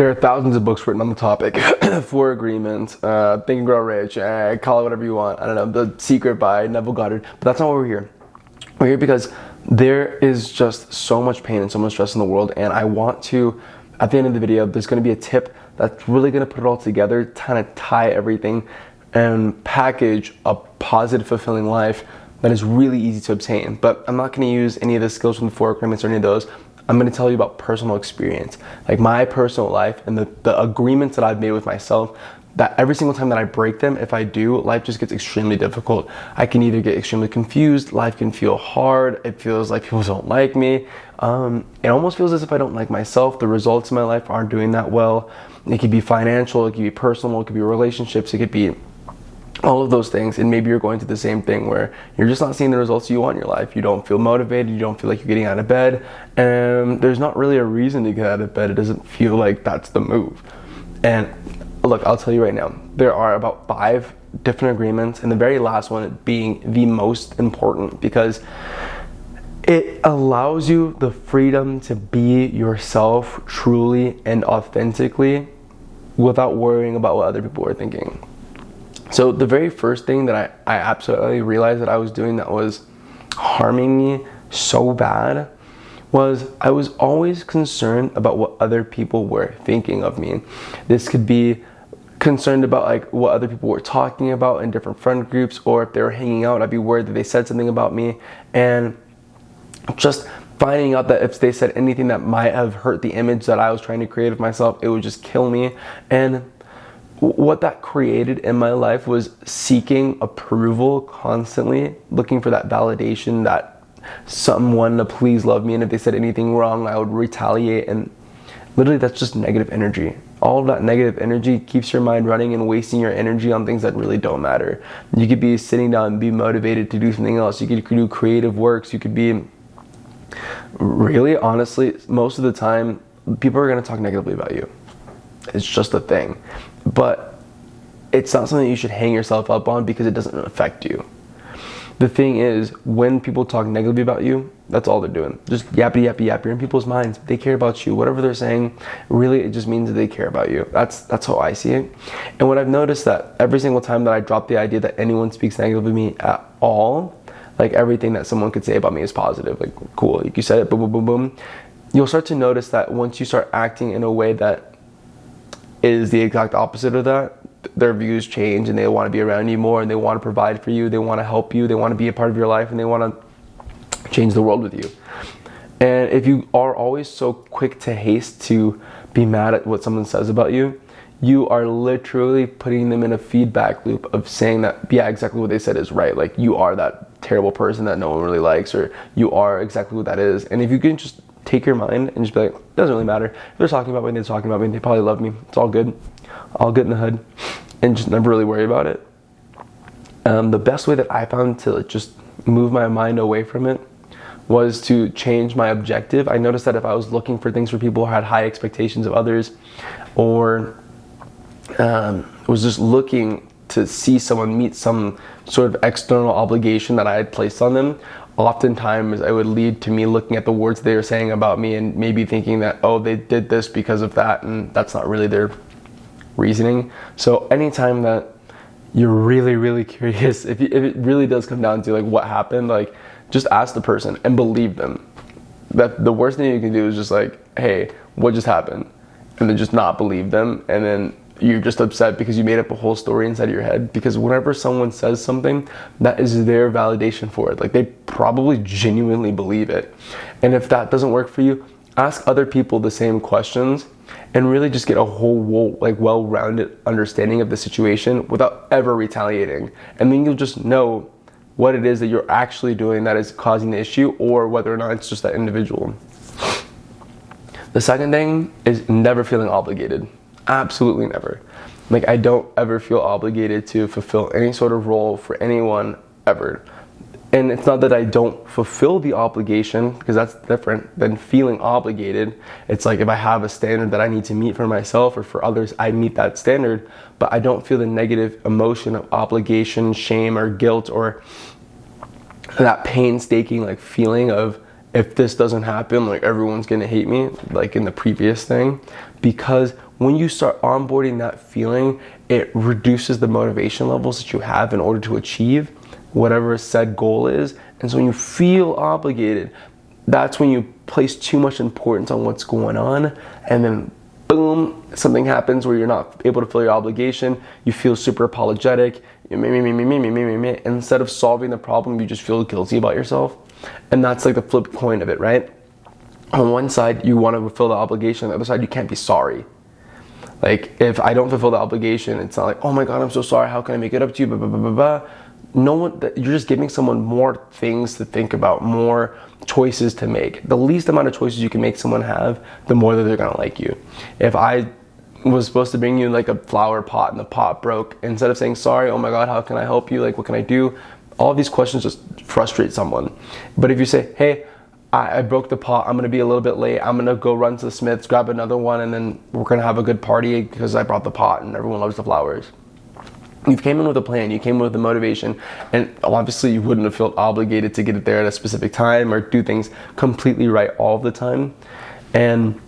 There are thousands of books written on the topic. Four Agreements, Think and Grow Rich, call it whatever you want. I don't know, The Secret by Neville Goddard. But that's not why we're here. We're here because there is just so much pain and so much stress in the world, and I want to, at the end of the video, there's going to be a tip that's really going to put it all together, kind of tie everything, and package a positive, fulfilling life that is really easy to obtain. But I'm not going to use any of the skills from the Four Agreements or any of those. I'm going to tell you about personal experience, like my personal life and the agreements that I've made with myself, that every single time that I break them, if I do, life just gets extremely difficult. I can either get extremely confused, life can feel hard, it feels like people don't like me. It almost feels as if I don't like myself. The results in my life aren't doing that well. It could be financial, it could be personal, it could be relationships, it could be all of those things. And maybe you're going through the same thing where you're just not seeing the results you want in your life. You don't feel motivated, you don't feel like you're getting out of bed, and there's not really a reason to get out of bed. It doesn't feel like that's the move. And look, I'll tell you right now, there are about 5 different agreements, and the very last one being the most important, because it allows you the freedom to be yourself truly and authentically without worrying about what other people are thinking. So the very first thing that I absolutely realized that I was doing that was harming me so bad was I was always concerned about what other people were thinking of me. This could be concerned about like what other people were talking about in different friend groups, or if they were hanging out, I'd be worried that they said something about me, and just finding out that if they said anything that might have hurt the image that I was trying to create of myself, it would just kill me. And what that created in my life was seeking approval constantly, looking for that validation, that someone to please love me, and if they said anything wrong, I would retaliate. And literally that's just negative energy. All of that negative energy keeps your mind running and wasting your energy on things that really don't matter. You could be sitting down and be motivated to do something else. You could do creative works. You could be, really, honestly, most of the time, people are going to talk negatively about you. It's just a thing. But it's not something you should hang yourself up on because it doesn't affect you. The thing is, when people talk negatively about you, that's all they're doing. Just yappy, yappy, yappy. You're in people's minds. They care about you. Whatever they're saying, really, it just means that they care about you. That's how I see it. And what I've noticed that every single time that I drop the idea that anyone speaks negatively of me at all, like everything that someone could say about me is positive. Like, cool, like you said it, boom, boom, boom, boom. You'll start to notice that once you start acting in a way that is the exact opposite of that, their views change and they want to be around you more, and they want to provide for you, they want to help you, they want to be a part of your life, and they want to change the world with you. And if you are always so quick to haste to be mad at what someone says about you, you are literally putting them in a feedback loop of saying that, yeah, exactly what they said is right. Like, you are that terrible person that no one really likes, or you are exactly what that is. And if you can just take your mind and just be like, it doesn't really matter. If they're talking about me, they're talking about me. They probably love me. It's all good. All good in the hood. And just never really worry about it. The best way that I found to just move my mind away from it was to change my objective. I noticed that if I was looking for things for people who had high expectations of others, or was just looking to see someone meet some sort of external obligation that I had placed on them, oftentimes it would lead to me looking at the words they were saying about me and maybe thinking that, oh, they did this because of that, and that's not really their reasoning. So anytime that you're really, really curious, if it really does come down to like what happened, like just ask the person and believe them. That the worst thing you can do is just like, hey, what just happened? And then just not believe them, and then you're just upset because you made up a whole story inside of your head. Because whenever someone says something, that is their validation for it. Like, they probably genuinely believe it. And if that doesn't work for you, ask other people the same questions and really just get a whole like well-rounded understanding of the situation without ever retaliating. And then you'll just know what it is that you're actually doing that is causing the issue, or whether or not it's just that individual. The second thing is never feeling obligated. Absolutely never. Like, I don't ever feel obligated to fulfill any sort of role for anyone ever. And it's not that I don't fulfill the obligation, because that's different than feeling obligated. It's like if I have a standard that I need to meet for myself or for others, I meet that standard, but I don't feel the negative emotion of obligation, shame, or guilt, or that painstaking like feeling of, if this doesn't happen, like everyone's gonna hate me, like in the previous thing. Because when you start onboarding that feeling, it reduces the motivation levels that you have in order to achieve whatever said goal is. And so when you feel obligated, that's when you place too much importance on what's going on, and then boom, something happens where you're not able to fulfill your obligation. You feel super apologetic. Instead of solving the problem, you just feel guilty about yourself. And that's like the flip coin of it, right? On one side, you want to fulfill the obligation. On the other side, you can't be sorry. Like, if I don't fulfill the obligation, it's not like, oh my God, I'm so sorry. How can I make it up to you? Blah, blah, blah, blah, blah. No one, you're just giving someone more things to think about, more choices to make. The least amount of choices you can make someone have, the more that they're gonna like you. If I was supposed to bring you like a flower pot and the pot broke, instead of saying sorry, oh my God, how can I help you? Like, what can I do? All of these questions just frustrate someone. But if you say, hey, I broke the pot, I'm gonna be a little bit late, I'm gonna go run to the Smiths, grab another one, and then we're gonna have a good party because I brought the pot and everyone loves the flowers. You came in with a plan, you came in with the motivation, and obviously you wouldn't have felt obligated to get it there at a specific time or do things completely right all the time. And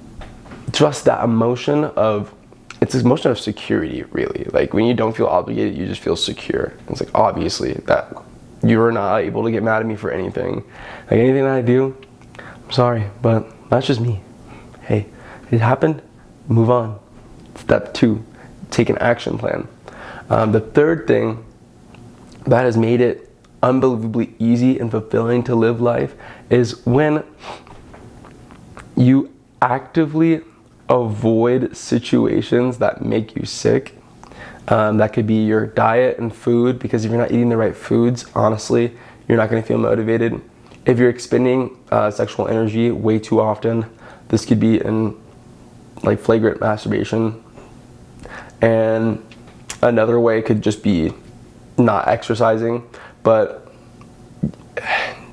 just that emotion of, it's this emotion of security, really. Like, when you don't feel obligated, you just feel secure. It's like, obviously, that you're not able to get mad at me for anything. Like, anything that I do, I'm sorry, but that's just me. Hey, it happened, move on. Step 2, take an action plan. The third thing that has made it unbelievably easy and fulfilling to live life is when you actively avoid situations that make you sick. That could be your diet and food, because if you're not eating the right foods, honestly, you're not going to feel motivated. If you're expending sexual energy way too often, this could be in like flagrant masturbation. And another way could just be not exercising, but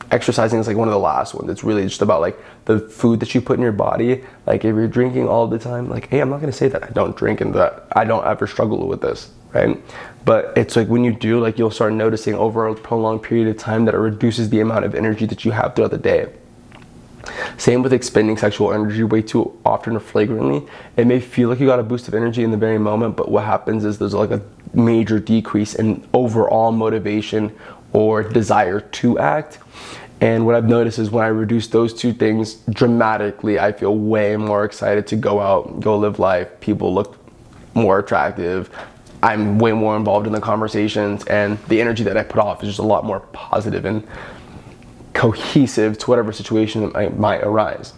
exercising is like one of the last ones. It's really just about like the food that you put in your body. Like, if you're drinking all the time, like, hey, I'm not gonna say that I don't drink and that I don't ever struggle with this, right? But it's like, when you do, like, you'll start noticing over a prolonged period of time that it reduces the amount of energy that you have throughout the day. Same with expending sexual energy way too often or flagrantly. It may feel like you got a boost of energy in the very moment, but what happens is there's like a major decrease in overall motivation or desire to act. And what I've noticed is when I reduce those two things dramatically, I feel way more excited to go out, go live life. People look more attractive. I'm way more involved in the conversations, and the energy that I put off is just a lot more positive and cohesive to whatever situation that might arise.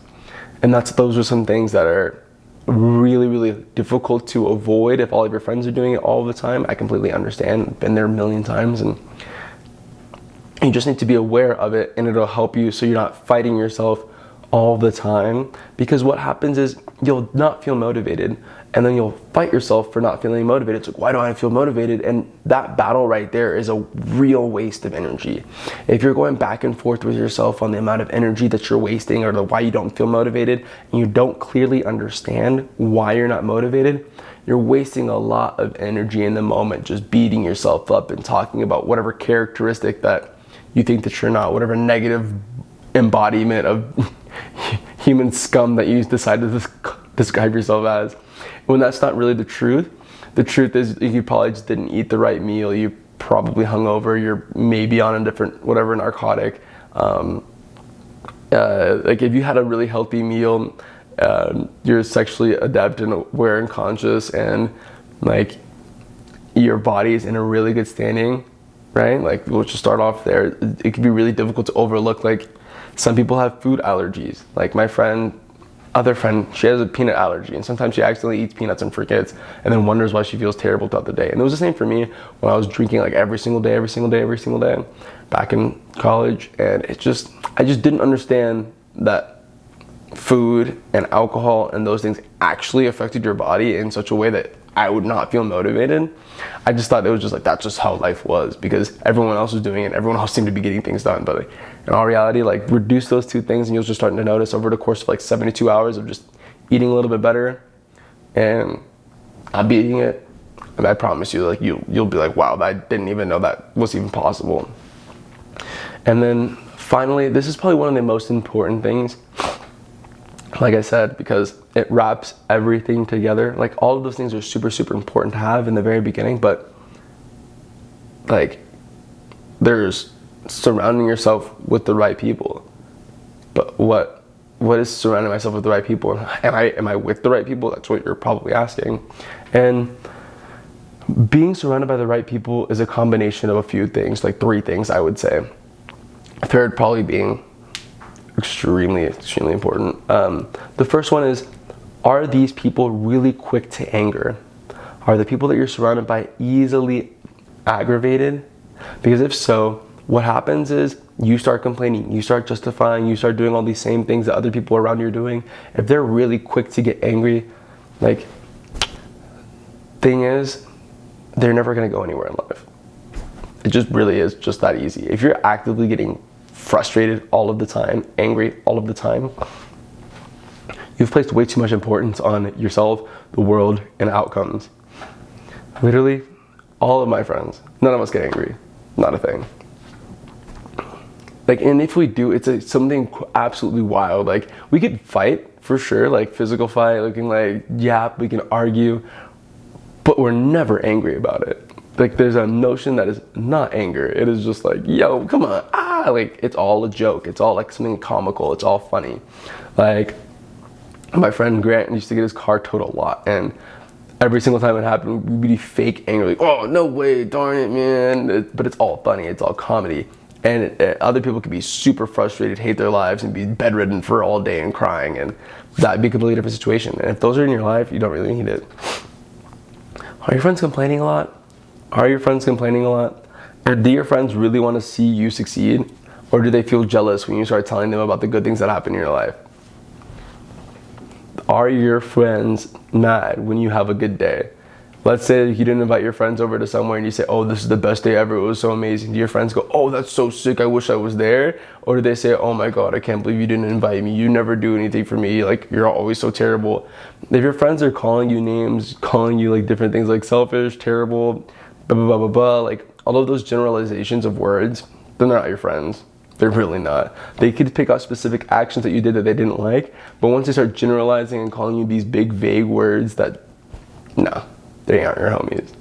And those are some things that are really, really difficult to avoid if all of your friends are doing it all the time. I completely understand. Been there a million times, and you just need to be aware of it, and it'll help you so you're not fighting yourself all the time. Because what happens is you'll not feel motivated, and then you'll fight yourself for not feeling motivated. It's like, why don't I feel motivated? And that battle right there is a real waste of energy. If you're going back and forth with yourself on the amount of energy that you're wasting, or why you don't feel motivated, and you don't clearly understand why you're not motivated, you're wasting a lot of energy in the moment just beating yourself up and talking about whatever characteristic that you think that you're not, whatever negative embodiment of human scum that you decide to describe yourself as. When that's not really the truth. The truth is, you probably just didn't eat the right meal. You probably hungover. You're maybe on a different whatever narcotic. Like, if you had a really healthy meal, you're sexually adept and aware and conscious, and like your body is in a really good standing, right? Like, we'll just start off there. It can be really difficult to overlook. Like, some people have food allergies. Like my other friend, she has a peanut allergy, and sometimes she accidentally eats peanuts and forgets, and then wonders why she feels terrible throughout the day. And it was the same for me when I was drinking like every single day back in college. And I just didn't understand that food and alcohol and those things actually affected your body in such a way that I would not feel motivated. I just thought it was just like, that's just how life was, because everyone else was doing it, everyone else seemed to be getting things done. But like, in all reality, like, reduce those two things, and you'll just start to notice over the course of like 72 hours of just eating a little bit better and not beating it. And I promise you, like, you'll be like, wow, I didn't even know that was even possible. And then finally, this is probably one of the most important things. like I said, because it wraps everything together. Like all of those things are super, super important to have in the very beginning, but like there's surrounding yourself with the right people. But what is surrounding myself with the right people? Am I with the right people? That's what you're probably asking. And being surrounded by the right people is a combination of a few things, like 3 things I would say. Third probably being extremely, extremely important. The first one is, are these people really quick to anger? Are the people that you're surrounded by easily aggravated? Because if so, what happens is you start complaining, you start justifying, you start doing all these same things that other people around you are doing. If they're really quick to get angry, like, thing is, they're never gonna go anywhere in life. It just really is just that easy. If you're actively getting frustrated all of the time, angry all of the time, you've placed way too much importance on yourself, the world, and outcomes. Literally, all of my friends, none of us get angry. Not a thing. Like, and if we do, it's something absolutely wild. Like, we could fight for sure, like physical fight, looking like yap, we can argue, but we're never angry about it. Like, there's a notion that is not anger. It is just like, yo, come on, like, it's all a joke. It's all like something comical. It's all funny. Like, my friend Grant used to get his car towed a lot, and every single time it happened, we'd be fake angry, like, oh, no way, darn it, man. But it's all funny. It's all comedy. And other people could be super frustrated, hate their lives, and be bedridden for all day and crying, and that'd be a completely different situation. And if those are in your life, you don't really need it. Are your friends complaining a lot? Are your friends complaining a lot? Or do your friends really want to see you succeed? Or do they feel jealous when you start telling them about the good things that happen in your life? Are your friends mad when you have a good day? Let's say you didn't invite your friends over to somewhere and you say, oh, this is the best day ever, it was so amazing. Do your friends go, oh, that's so sick, I wish I was there? Or do they say, oh my God, I can't believe you didn't invite me, you never do anything for me, like, you're always so terrible? If your friends are calling you names, calling you like different things like selfish, terrible, blah, blah, blah, blah, blah, like all of those generalizations of words, they're not your friends. They're really not. They could pick out specific actions that you did that they didn't like, but once they start generalizing and calling you these big vague words that, no, they aren't your homies.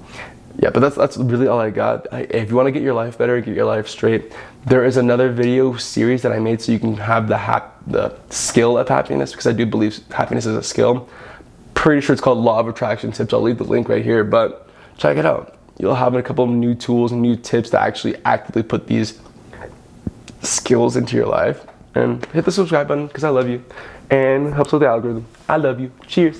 Yeah, but that's really all I got. If you want to get your life better, get your life straight, there is another video series that I made so you can have the skill of happiness, because I do believe happiness is a skill. Pretty sure it's called Law of Attraction Tips. I'll leave the link right here, but check it out. You'll have a couple of new tools and new tips to actually actively put these skills into your life. And hit the subscribe button because I love you, and helps with the algorithm. I love you. Cheers.